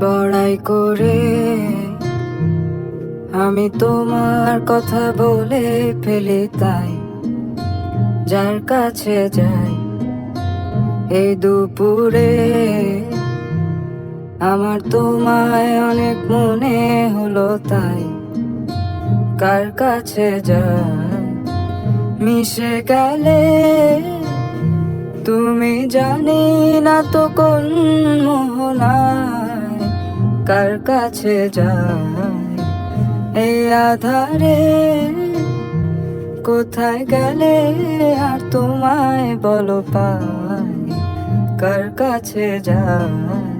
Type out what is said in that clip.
বড়াই করে আমি তোমার কথা বলে ফেলি, তাই যার কাছে যাই এই দুপুরে আমার তোমায় অনেক মনে হলো, তাই কার কাছে যাই মিশে গেলে তুমি, জানি না তো কোন মোহনায় কার কাছে যাই এই আধারে। কোথায় গেলে আর তোমায় বলো পাই, কার কাছে যাই।